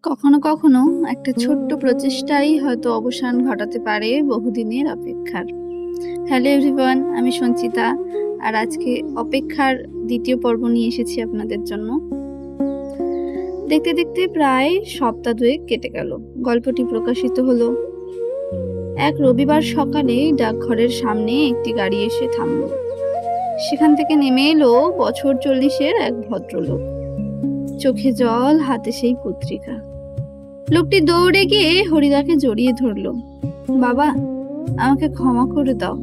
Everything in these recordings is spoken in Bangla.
কখনো কখনো একটা ছোট্ট প্রচেষ্টাই হয়তো অবসান ঘটাতে পারে বহুদিনের অপেক্ষার। হ্যালো এভরিওয়ান, আমি সঞ্চিতা। আর আজকে অপেক্ষার দ্বিতীয় পর্ব নিয়ে এসেছি আপনাদের জন্য। দেখতে দেখতে প্রায় সপ্তাহ দুয়েক কেটে গেল। গল্পটি প্রকাশিত হলো। এক রবিবার সকালে ডাকঘরের সামনে একটি গাড়ি এসে থামল। সেখান থেকে নেমে এলো বছর 40-এর এক ভদ্রলোক। চোখে জল, হাতে সেই পত্রিকা। লোকটি দৌড়ে গিয়ে হরিদাকে জড়িয়ে ধরলো। বাবা, আমাকে ক্ষমা করে দাও।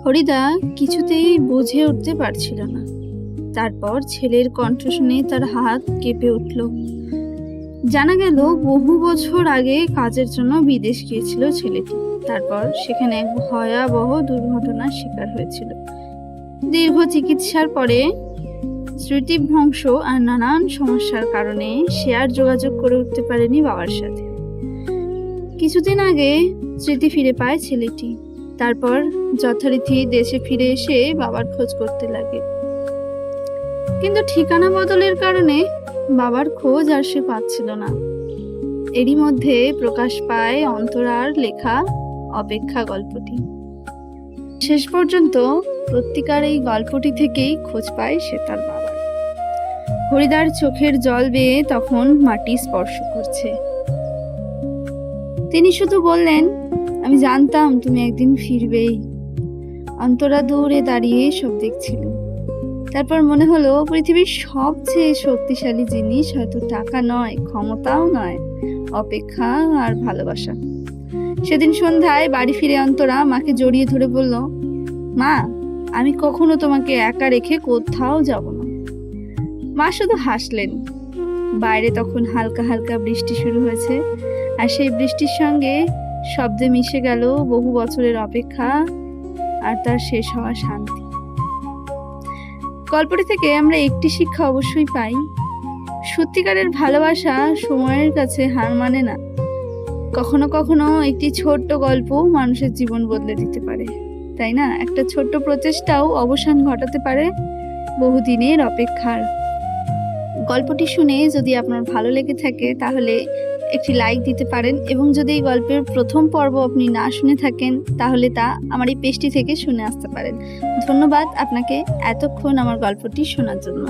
হরিদা কিছুতেই বুঝে উঠতে পারছিল না। তারপর ছেলের কণ্ঠ শুনে তার হাত কেঁপে উঠল। জানা গেল বহু বছর আগে কাজের জন্য বিদেশ গিয়েছিল ছেলেটি। তারপর সেখানে এক ভয়াবহ দুর্ঘটনার শিকার হয়েছিল। দীর্ঘ চিকিৎসার পরে স্মৃতিভ্রংশ আর নানান সমস্যার কারণে সে আর যোগাযোগ করে উঠতে পারেনি বাবার সাথে। কিছুদিন আগে স্মৃতি ফিরে পায় ছেলেটি। তারপর যথারীতি দেশে ফিরে এসে বাবার খোঁজ করতে লাগে। কিন্তু ঠিকানা বদলের কারণে বাবার খোঁজ আর সে পাচ্ছিল না। এরই মধ্যে প্রকাশ পায় অন্তরার লেখা অপেক্ষা গল্পটি। শেষ পর্যন্ত প্রত্যেকার এই গল্পটি থেকেই খোঁজ পায় সে তার বাবার। হরিদার চোখের জল বেয়ে তখন মাটি স্পর্শ করছে। তিনি শুধু বললেন, আমি জানতাম তুমি একদিন ফিরবেই। অন্তরা দূরে দাঁড়িয়ে সব দেখছিল। তারপর মনে হলো পৃথিবীর সবচেয়ে শক্তিশালী জিনিস হয়তো টাকা নয়, ক্ষমতাও নয়, অপেক্ষা আর ভালোবাসা। সেদিন সন্ধ্যায় বাড়ি ফিরে অন্তরা মাকে জড়িয়ে ধরে বলল, মা, আমি কখনো তোমাকে একা রেখে কোথাও যাব না। মা শুধু হাসলেন। বাইরে তখন হালকা হালকা বৃষ্টি শুরু হয়েছে, আর সেই বৃষ্টির সঙ্গে শব্দে মিশে গেল বহু বছরের অপেক্ষা আর তার শেষ হওয়া শান্তি। গল্পটি থেকে আমরা একটি শিক্ষা অবশ্যই পাই। সত্যিকারের ভালোবাসা সময়ের কাছে হার মানে না। কখনো কখনো একটি ছোট্ট গল্প মানুষের জীবন বদলে দিতে পারে, তাই না? একটা ছোট্ট প্রচেষ্টাও অবসান ঘটাতে পারে বহুদিনের অপেক্ষার। গল্পটি শুনে যদি আপনার ভালো লেগে থাকে তাহলে একটি লাইক দিতে পারেন, এবং যদি এই গল্পের প্রথম পর্ব আপনি না শুনে থাকেন তাহলে তা আমার এই পেজটি থেকে শুনে আসতে পারেন। ধন্যবাদ আপনাকে এতক্ষণ আমার গল্পটি শোনার জন্য।